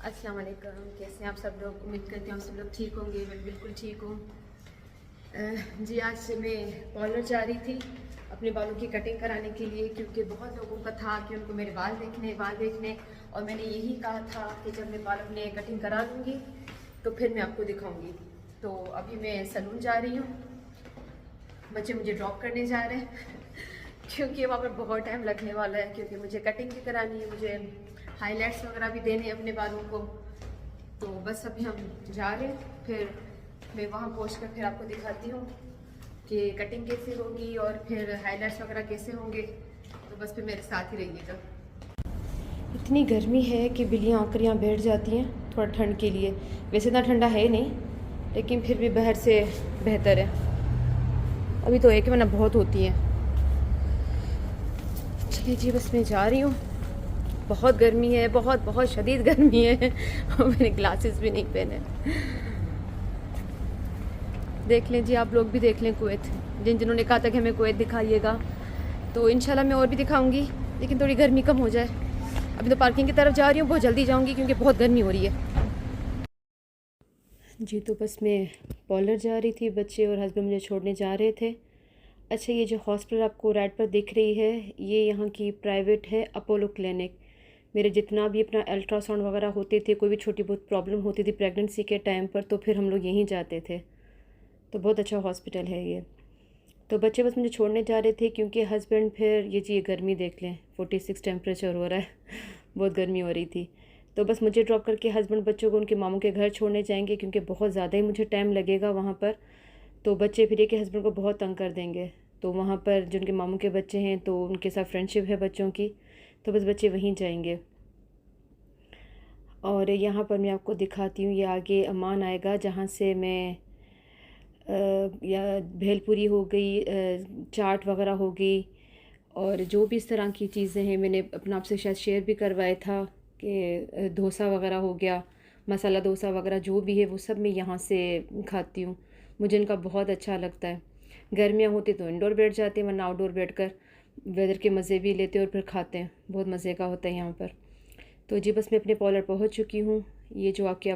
अस्सलाम वालेकुम। कैसे हैं आप सब लोग? उम्मीद करती हूँ आप सब लोग ठीक होंगे। मैं बिल्कुल ठीक हूँ। जी, आज से मैं पार्लर जा रही थी अपने बालों की कटिंग कराने के लिए, क्योंकि बहुत लोगों का था कि उनको मेरे बाल देखने, और मैंने यही कहा था कि जब मैं बाल अपने कटिंग करा लूँगी तो फिर मैं आपको दिखाऊँगी। तो अभी मैं सैलून जा रही हूँ, बच्चे मुझे ड्रॉप करने जा रहे हैं क्योंकि वहाँ पर बहुत टाइम लगने वाला है, क्योंकि मुझे कटिंग भी करानी है, मुझे हाईलाइट्स वगैरह भी देने हैं अपने बालों को। तो बस अभी हम जा रहे हैं, फिर मैं वहाँ पहुँच कर फिर आपको दिखाती हूँ कि कटिंग कैसे होगी और फिर हाईलाइट्स वगैरह कैसे होंगे। तो बस फिर मेरे साथ ही रहिएगा। इतनी गर्मी है कि बिल्लियाँ आकर यहाँ बैठ जाती हैं थोड़ा ठंड के लिए। वैसे इतना ठंडा है नहीं, लेकिन फिर भी बाहर से बेहतर है। अभी तो एक महीना बहुत होती है। चलिए जी, बस मैं जा रही हूँ। बहुत गर्मी है, बहुत बहुत शदीद गर्मी है और मैंने ग्लासेस भी नहीं पहने। देख लें जी, आप लोग भी देख लें कुवैत, जिन्होंने कहा था कि हमें कुवैत दिखाइएगा। तो इंशाल्लाह मैं और भी दिखाऊंगी, लेकिन थोड़ी गर्मी कम हो जाए। अभी तो पार्किंग की तरफ जा रही हूँ, बहुत जल्दी जाऊँगी क्योंकि बहुत गर्मी हो रही है। जी, तो बस मैं पार्लर जा रही थी, बच्चे और हस्बैंड मुझे छोड़ने जा रहे थे। अच्छा, ये जो हॉस्पिटल आपको राइट पर दिख रही है, ये यहाँ की प्राइवेट है, अपोलो क्लिनिक। मेरे जितना भी अपना अल्ट्रासाउंड वगैरह होते थे, कोई भी छोटी बहुत प्रॉब्लम होती थी प्रेगनेंसी के टाइम पर, तो फिर हम लोग यहीं जाते थे। तो बहुत अच्छा हॉस्पिटल है ये। तो बच्चे बस मुझे छोड़ने जा रहे थे, क्योंकि हस्बैंड फिर ये गर्मी देख लें, 46 टेम्परेचर हो रहा है बहुत गर्मी हो रही थी। तो बस मुझे ड्रॉप करके हस्बैंड बच्चों को उनके मामू के घर छोड़ने जाएंगे, क्योंकि बहुत ज़्यादा ही मुझे टाइम लगेगा वहाँ पर। तो बच्चे फिर ये कि हस्बैंड को बहुत तंग कर देंगे। तो वहाँ पर जो उनके मामू के बच्चे हैं, तो उनके साथ फ्रेंडशिप है बच्चों की, तो बस बच्चे वहीं जाएंगे। और यहाँ पर मैं आपको दिखाती हूँ, ये आगे अमान आएगा, जहाँ से मैं या भेलपुरी हो गई, चाट वगैरह हो गई, और जो भी इस तरह की चीज़ें हैं, मैंने अपना आपसे शायद शेयर भी करवाया था कि डोसा वगैरह हो गया, मसाला डोसा वगैरह जो भी है वो सब मैं यहाँ से खाती हूँ। मुझे इनका बहुत अच्छा लगता है। गर्मियाँ होती तो इंडोर बैठ जाते हैं, वरना आउटडोर बैठ कर वेदर के मज़े भी लेते हैं और फिर खाते हैं। बहुत मज़े का होता है यहाँ पर। तो जी, बस मैं अपने पार्लर पहुँच चुकी हूँ। ये जो आगे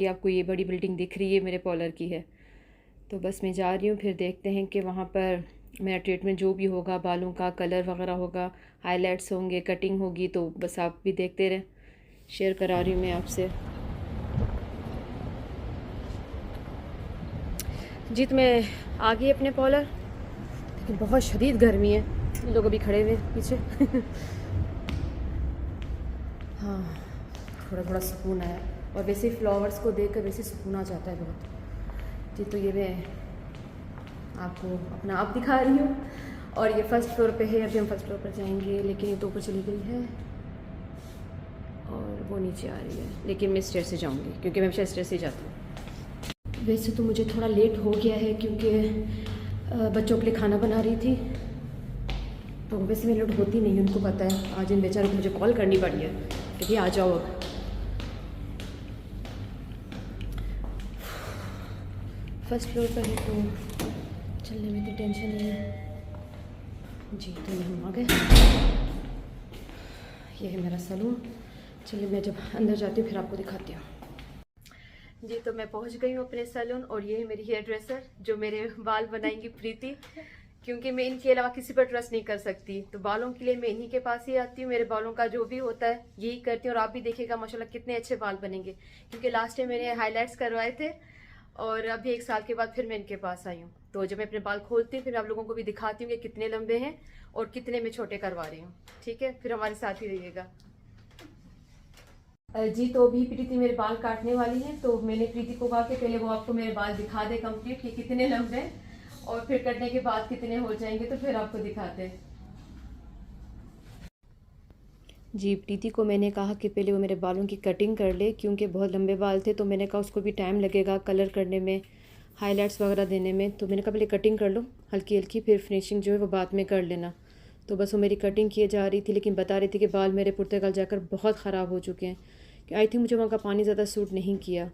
आपको ये बड़ी बिल्डिंग दिख रही है, मेरे पार्लर की है। तो बस मैं जा रही हूँ, फिर देखते हैं कि वहाँ पर मेरा ट्रीटमेंट जो भी होगा, बालों का कलर वगैरह होगा, हाइलाइट्स होंगे, कटिंग होगी, तो बस आप भी देखते रहें। शेयर करा रही हूँ मैं आपसे। जी, तो मैं आ गई अपने पार्लर, लेकिन बहुत शदीद गर्मी है। ये लोग अभी खड़े हुए पीछे हाँ, थोड़ा थोड़ा सुकून आया। और वैसे फ्लावर्स को देखकर वैसे सुकून आ जाता है बहुत। जी, तो ये मैं आपको अपना आप दिखा रही हूँ, और ये फर्स्ट फ्लोर पे है। अभी हम फर्स्ट फ्लोर पर जाएंगे, लेकिन ये तो ऊपर चली गई है और वो नीचे आ रही है, लेकिन मैं स्टेयर से जाऊँगी क्योंकि मैं हमेशा स्टेयर से जाती हूँ। वैसे तो मुझे थोड़ा लेट हो गया है, क्योंकि बच्चों के लिए खाना बना रही थी। तो वैसे मैं लेट होती नहीं, उनको पता है। आज इन बेचारों को मुझे कॉल करनी पड़ी है कि भाई आ जाओ अब। फर्स्ट फ्लोर पर है तो चलने में तो टेंशन नहीं है। जी, तो ये हम आ गए। ये है मेरा सैलून। चलिए, मैं जब अंदर जाती हूँ फिर आपको दिखाती हूँ। जी, तो मैं पहुँच गई हूँ अपने सैलून, और ये है मेरी हेयर ड्रेसर जो मेरे बाल बनाएंगी, प्रीति। क्योंकि मैं इनके अलावा किसी पर ट्रस्ट नहीं कर सकती, तो बालों के लिए मैं इन्हीं के पास ही आती हूँ। मेरे बालों का जो भी होता है यही करती हूँ, और आप भी देखिएगा माशाल्लाह कितने अच्छे बाल बनेंगे। क्योंकि लास्ट टाइम मैंने हाईलाइट्स करवाए थे, और अभी 1 साल के बाद फिर मैं इनके पास आई हूँ। तो जब मैं अपने बाल खोलती हूँ फिर आप लोगों को भी दिखाती हूँ कि कितने लंबे हैं और कितने मैं छोटे करवा रही हूँ। ठीक है, फिर हमारे साथ ही रहिएगा। जी, तो अभी प्रीति मेरे बाल काटने वाली है, तो मैंने प्रीति को कहा कि पहले वो आपको मेरे बाल दिखा दे कंप्लीट कि कितने लंबे हैं, और फिर कटने के बाद कितने हो जाएंगे, तो फिर आपको दिखाते हैं। जी, प्रीति को मैंने कहा कि पहले वो मेरे बालों की कटिंग कर ले, क्योंकि बहुत लंबे बाल थे। तो मैंने कहा उसको भी टाइम लगेगा कलर करने में, हाइलाइट्स वगैरह देने में। तो मैंने कहा पहले कटिंग कर लो हल्की हल्की, फिर फिनिशिंग जो है वो बाद में कर लेना। तो बस वो मेरी कटिंग किए जा रही थी, लेकिन बता रही थी कि बाल मेरे पुर्तगाल जाकर बहुत ख़राब हो चुके हैं, कि आई थिंक मुझे वहाँ का पानी ज़्यादा सूट नहीं किया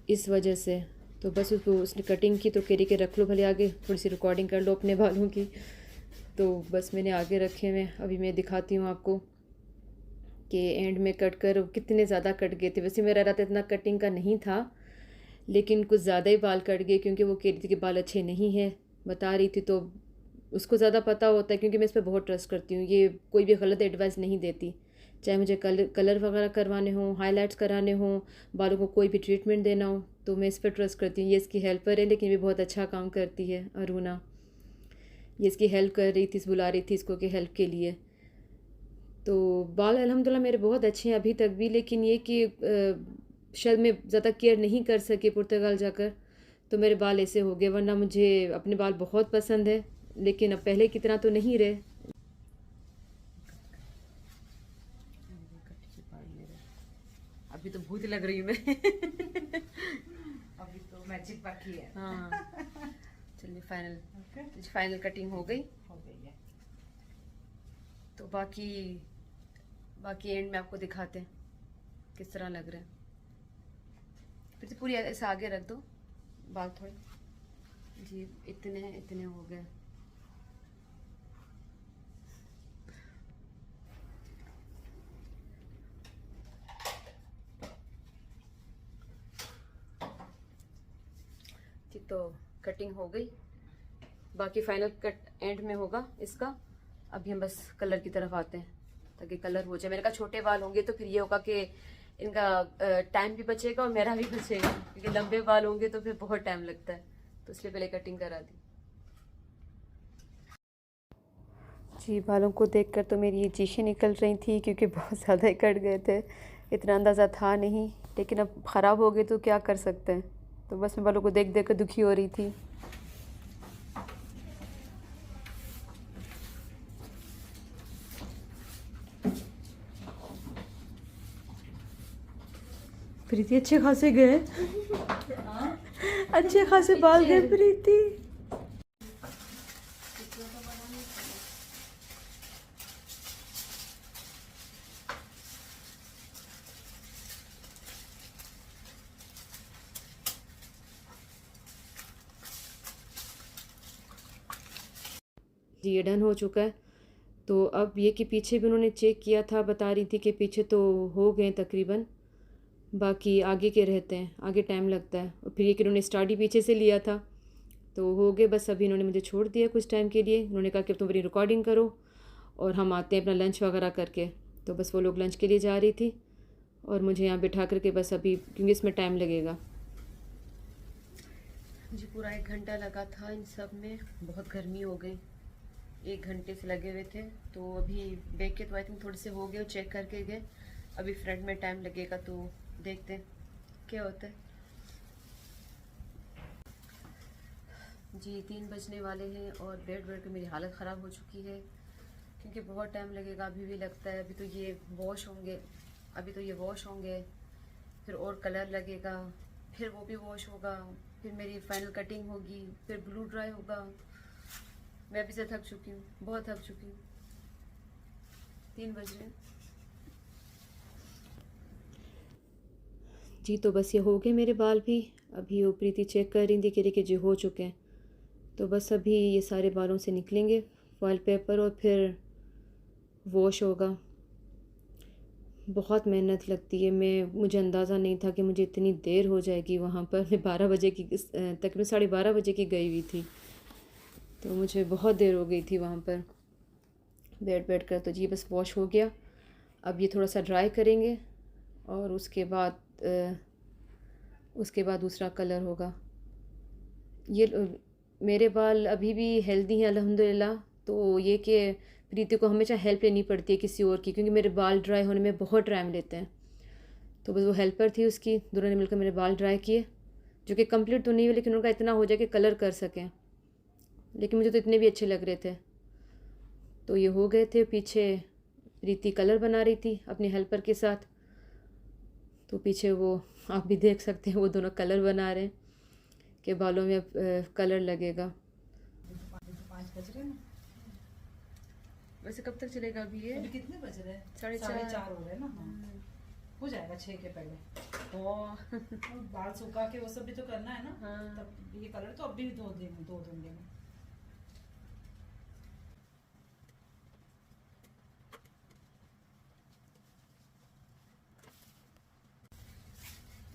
इस वजह से। तो बस उसने कटिंग की, तो कह रही कि रख लो भले आगे, थोड़ी सी रिकॉर्डिंग कर लो अपने बालों की। तो बस मैंने आगे रखे हुए, अभी मैं दिखाती हूँ आपको कि एंड में कट कर कितने ज़्यादा कट गए थे। वैसे मेरा इरादा इतना कटिंग का नहीं था, लेकिन कुछ ज़्यादा ही बाल कट गए क्योंकि वो कह रही थी कि बाल अच्छे नहीं हैं, बता रही थी। तो उसको ज़्यादा पता होता है क्योंकि मैं इस पर बहुत ट्रस्ट करती हूँ। ये कोई भी गलत एडवाइस नहीं देती, चाहे मुझे कलर वगैरह करवाने हों, हाइलाइट्स कराने हों, बालों को कोई भी ट्रीटमेंट देना हो, तो मैं इस पर ट्रस्ट करती हूँ। ये इसकी हेल्पर है, लेकिन ये बहुत अच्छा काम करती है अरुणा। ये इसकी हेल्प कर रही थी, बुला रही थी इसको कि हेल्प के लिए। तो बाल अल्हम्दुलिल्लाह मेरे बहुत अच्छे हैं अभी तक भी, लेकिन ये कि शायद मैं ज़्यादा केयर नहीं कर सकी पुर्तगाल जाकर, तो मेरे बाल ऐसे हो गए। वरना मुझे अपने बाल बहुत पसंद है, लेकिन अब पहले की तरह तो नहीं रहे। अभी तो भूत लग रही हूँ मैं। अभी तो मैजिक बाकी है। हाँ चलिए फाइनल कटिंग हो गई है। तो बाकी एंड में आपको दिखाते हैं किस तरह लग रहा है। फिर से पूरी ऐसे आगे रख दो बाल थोड़े। जी इतने हो गए। जी तो कटिंग हो गई, बाकी फाइनल कट एंड में होगा इसका। अभी हम बस कलर की तरफ आते हैं ताकि कलर हो जाए। मैंने कहा छोटे बाल होंगे तो फिर ये होगा कि इनका टाइम भी बचेगा और मेरा भी बचेगा, क्योंकि लंबे बाल होंगे तो फिर बहुत टाइम लगता है, तो इसलिए पहले कटिंग करा दी। जी बालों को देखकर तो मेरी ये चीखें निकल रही थी क्योंकि बहुत ज़्यादा ही कट गए थे। इतना अंदाज़ा था नहीं, लेकिन अब ख़राब हो गए तो क्या कर सकते हैं। तो बस मैं बालों को देख देख कर दुखी हो रही थी। प्रीति अच्छे खासे गए, अच्छे खासे बाल गए प्रीति। जी ये डन हो चुका है। तो अब ये कि पीछे भी उन्होंने चेक किया था, बता रही थी कि पीछे तो हो गए तकरीबन, बाकी आगे के रहते हैं, आगे टाइम लगता है। और फिर ये कि उन्होंने स्टार्ट ही पीछे से लिया था, तो हो गए। बस अभी इन्होंने मुझे छोड़ दिया कुछ टाइम के लिए। उन्होंने कहा कि तुम मेरी रिकॉर्डिंग करो और हम आते हैं अपना लंच वगैरह करके। तो बस वो लोग लंच के लिए जा रही थी और मुझे यहाँ बिठा करके बस अभी, क्योंकि इसमें टाइम लगेगा। जी पूरा 1 घंटा लगा था इन सब में, बहुत गर्मी हो गई। 1 घंटे से लगे हुए थे। तो अभी बैक के तो आई थिंक थोड़े से हो गए, चेक करके गए। अभी फ्रंट में टाइम लगेगा, तो देखते हैं क्या होता है। जी 3 बजने वाले हैं और बैठ बैठ के मेरी हालत ख़राब हो चुकी है, क्योंकि बहुत टाइम लगेगा। अभी भी लगता है अभी तो ये वॉश होंगे, फिर और कलर लगेगा, फिर वो भी वॉश होगा, फिर मेरी फाइनल कटिंग होगी, फिर ब्लू ड्राई होगा। मैं अभी से थक चुकी हूँ, बहुत थक चुकी हूँ। 3 बज रहे हैं। जी तो बस ये हो गए मेरे बाल भी। अभी वो प्रीति चेक कर रही थी कि जो हो चुके हैं। तो बस अभी ये सारे बालों से निकलेंगे फॉइल पेपर और फिर वॉश होगा। बहुत मेहनत लगती है। मुझे अंदाज़ा नहीं था कि मुझे इतनी देर हो जाएगी वहाँ पर। मैं 12 बजे की तकरीबन 12:30 बजे की गई हुई थी, तो मुझे बहुत देर हो गई थी वहाँ पर बैठ कर। तो जी बस वॉश हो गया। अब ये थोड़ा सा ड्राई करेंगे और उसके बाद दूसरा कलर होगा। ये मेरे बाल अभी भी हेल्दी हैं अल्हम्दुलिल्लाह। तो ये कि प्रीति को हमेशा हेल्प लेनी पड़ती है किसी और की, क्योंकि मेरे बाल ड्राई होने में बहुत टाइम लेते हैं। तो बस वो हेल्पर थी उसकी, दोनों ने मिलकर मेरे बाल ड्राई किए, जो कि कंप्लीट तो नहीं हुए, लेकिन उनका इतना हो जाए कि कलर कर सकें। लेकिन मुझे तो इतने भी अच्छे लग रहे थे। तो ये हो गए थे। पीछे प्रीति कलर बना रही थी अपनी हेल्पर के साथ, तो पीछे वो आप भी देख सकते हैं, वो दोनों कलर बना रहे हैं कि बालों में अब कलर लगेगा। 5 बज रहे हैं ना। वैसे कब तक चलेगा अभी ये? अभी कितने बज रहे हैं? 4:30 हो रहे हैं ना। हाँ। हो जाएगा 6 के पहले। और बाल सुखा के वो सब भी तो करना है ना। हाँ। तब ये कलर तो अभी धो दूंगी मैं।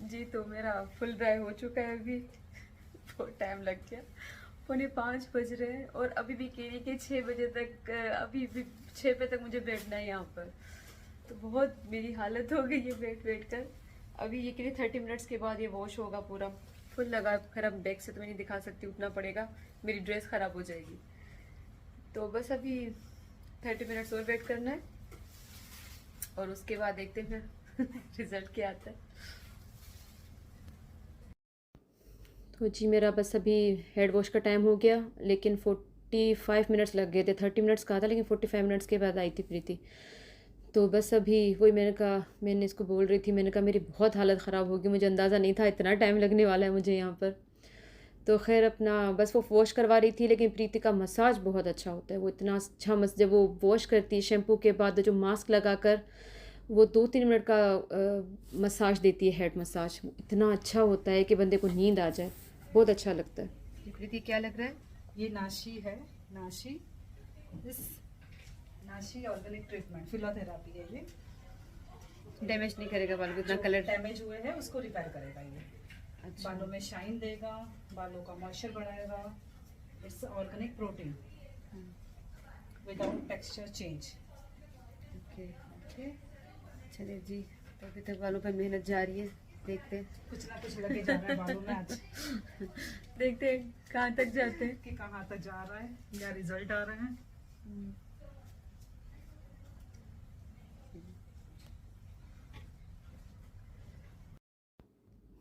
जी तो मेरा फुल ड्राई हो चुका है अभी। बहुत टाइम लग गया, 4:45 बज रहे हैं और अभी भी कह रही कि 6 बजे तक, अभी भी 6 बजे तक मुझे बैठना है यहाँ पर। तो बहुत मेरी हालत हो गई है बैठ कर। अभी ये कह रही 30 मिनट्स के बाद ये वॉश होगा पूरा। फुल लगा कर, अब बैक से तो मैं नहीं दिखा सकती, उठना पड़ेगा, मेरी ड्रेस ख़राब हो जाएगी। तो बस अभी 30 मिनट्स और वेट करना है और उसके बाद देखते हैं रिजल्ट क्या आता है। तो जी मेरा बस अभी हेड वॉश का टाइम हो गया, लेकिन 45 मिनट्स लग गए थे। 30 मिनट्स कहा था लेकिन 45 मिनट्स के बाद आई थी प्रीति। तो बस अभी वही मैंने कहा, मैंने इसको बोल रही थी, मैंने कहा मेरी बहुत हालत ख़राब होगी, मुझे अंदाज़ा नहीं था इतना टाइम लगने वाला है मुझे यहाँ पर। तो खैर अपना बस वो वॉश करवा रही थी, लेकिन प्रीति का मसाज बहुत अच्छा होता है। वो इतना अच्छा जब वो वॉश करती है शैम्पू के बाद, जो मास्क लगाकर वो 2-3 मिनट का मसाज देती है, हेड मसाज, इतना अच्छा होता है कि बंदे को नींद आ जाए, बहुत अच्छा लगता है। प्रीति क्या लग रहा है? ये नाशी है, नाशी, इस नाशी ऑर्गेनिक ट्रीटमेंट फिजियोथेरेपी है ये। डैमेज नहीं करेगा बाल को, इतना जो कलर डैमेज हुए हैं उसको रिपेयर करेगा ये। अच्छा। बालों में शाइन देगा, बालों का मॉइस्चर बढ़ाएगा। It's organic protein without texture change. Okay okay, चलिए जी, तो अभी तक बालों पर मेहनत जारी है, देखते हैं कुछ ना कुछ लगे जा रहा है बालों में आज। देखते हैं कहाँ तक जाते हैं। कि कहाँ तक जा रहा है या रिजल्ट आ रहे हैं।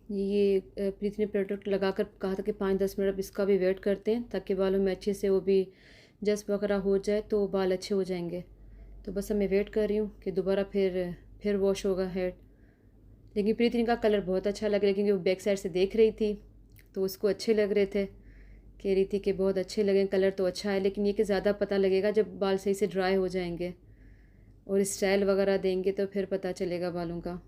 ये प्रीति ने प्रोडक्ट लगाकर कहा था कि 5-10 मिनट अब इसका भी वेट करते हैं, ताकि बालों में अच्छे से वो भी जस्ट वगैरह हो जाए तो बाल अच्छे हो जाएंगे। तो बस अब मैं वेट कर रही हूँ कि दोबारा फिर वॉश होगा हेड। लेकिन प्रीति का कलर बहुत अच्छा लग रहा है, क्योंकि वो बैक साइड से देख रही थी तो उसको अच्छे लग रहे थे, कह रही थी कि बहुत अच्छे लगे, कलर तो अच्छा है, लेकिन ये कि ज़्यादा पता लगेगा जब बाल सही से ड्राई हो जाएंगे और स्टाइल वगैरह देंगे तो फिर पता चलेगा बालों का।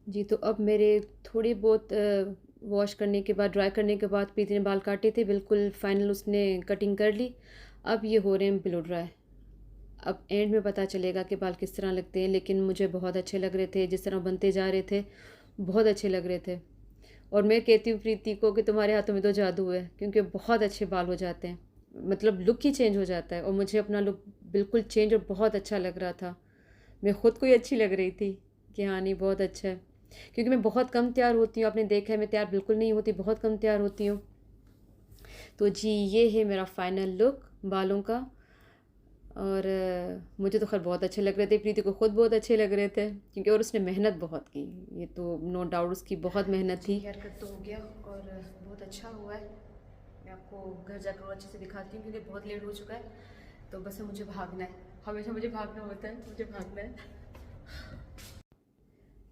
जी तो अब मेरे थोड़ी बहुत वॉश करने के बाद, ड्राई करने के बाद प्रीति ने बाल काटे थे, बिल्कुल फाइनल उसने कटिंग कर ली। अब ये हो रहे हैं ब्लो ड्राई। अब एंड में पता चलेगा कि बाल किस तरह लगते हैं, लेकिन मुझे बहुत अच्छे लग रहे थे, जिस तरह बनते जा रहे थे बहुत अच्छे लग रहे थे। और मैं कहती हूँ प्रीति को कि तुम्हारे हाथों में तो जादू है, क्योंकि बहुत अच्छे बाल हो जाते हैं, मतलब लुक ही चेंज हो जाता है। और मुझे अपना लुक बिल्कुल चेंज और बहुत अच्छा लग रहा था, मैं ख़ुद को ही अच्छी लग रही थी कि हाँ नहीं बहुत अच्छा है। क्योंकि मैं बहुत कम तैयार होती हूँ, आपने देखा है मैं तैयार बिल्कुल नहीं होती, बहुत कम तैयार होती हूँ। तो जी ये है मेरा फाइनल लुक बालों का। और मुझे तो खैर बहुत अच्छे लग रहे थे, प्रीति को खुद बहुत अच्छे लग रहे थे, क्योंकि और उसने मेहनत बहुत की, ये तो नो डाउट उसकी बहुत मेहनत थी। हेयर कट तो हो गया और बहुत अच्छा हुआ है। मैं आपको घर जाकर और अच्छे से दिखाती हूँ, क्योंकि बहुत लेट हो चुका है। तो बस मुझे भागना है, हमेशा मुझे भागना होता है, मुझे भागना है।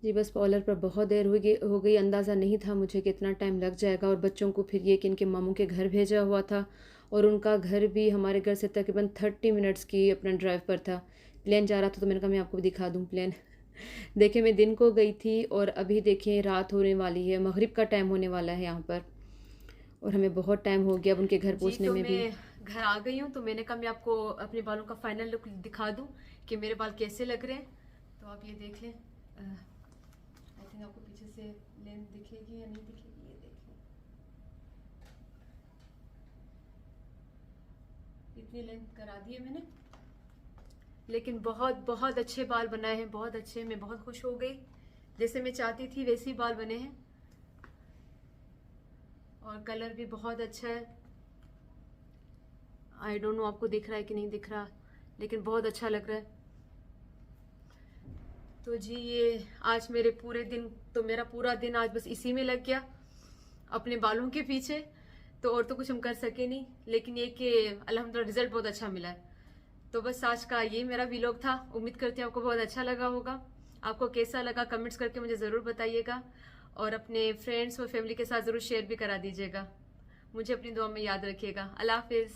जी बस पार्लर पर बहुत देर हो गई, अंदाज़ा नहीं था मुझे कि इतना टाइम लग जाएगा। और बच्चों को फिर ये कि इनके मामू के घर भेजा हुआ था, और उनका घर भी हमारे घर से तकरीबन 30 मिनट्स की अपना ड्राइव पर था। प्लेन जा रहा था, तो मैंने कहा मैं आपको दिखा दूँ प्लेन। देखिए मैं दिन को गई थी और अभी देखिए रात होने वाली है, मगरिब का टाइम होने वाला है यहाँ पर, और हमें बहुत टाइम हो गया अब उनके घर पहुँचने में भी। घर आ गई हूँ, तो मैंने कहा मैं आपको अपने बालों का फाइनल लुक दिखा दूँ कि मेरे बाल कैसे लग रहे हैं। तो आप ये देख लें, आई थिंक आपको पीछे से लेंथ दिखेगी या नहीं दिखेगी, ये देख लें, इतनी लेंथ करा दी है मैंने, लेकिन बहुत बहुत अच्छे बाल बनाए हैं, बहुत अच्छे। मैं बहुत खुश हो गई, जैसे मैं चाहती थी वैसे ही बाल बने हैं, और कलर भी बहुत अच्छा है। आई डोंट नो आपको दिख रहा है कि नहीं दिख रहा, लेकिन बहुत अच्छा लग रहा है। तो जी ये आज मेरे पूरे दिन, तो मेरा पूरा दिन आज बस इसी में लग गया, अपने बालों के पीछे। तो और तो कुछ हम कर सके नहीं, लेकिन ये कि अल्हम्दुलिल्लाह रिजल्ट बहुत अच्छा मिला है। तो बस आज का ये मेरा व्लॉग था, उम्मीद करती हूँ आपको बहुत अच्छा लगा होगा। आपको कैसा लगा कमेंट्स करके मुझे ज़रूर बताइएगा, और अपने फ्रेंड्स और फैमिली के साथ ज़रूर शेयर भी करा दीजिएगा। मुझे अपनी दुआ में याद रखिएगा। अल्लाह हाफिज़।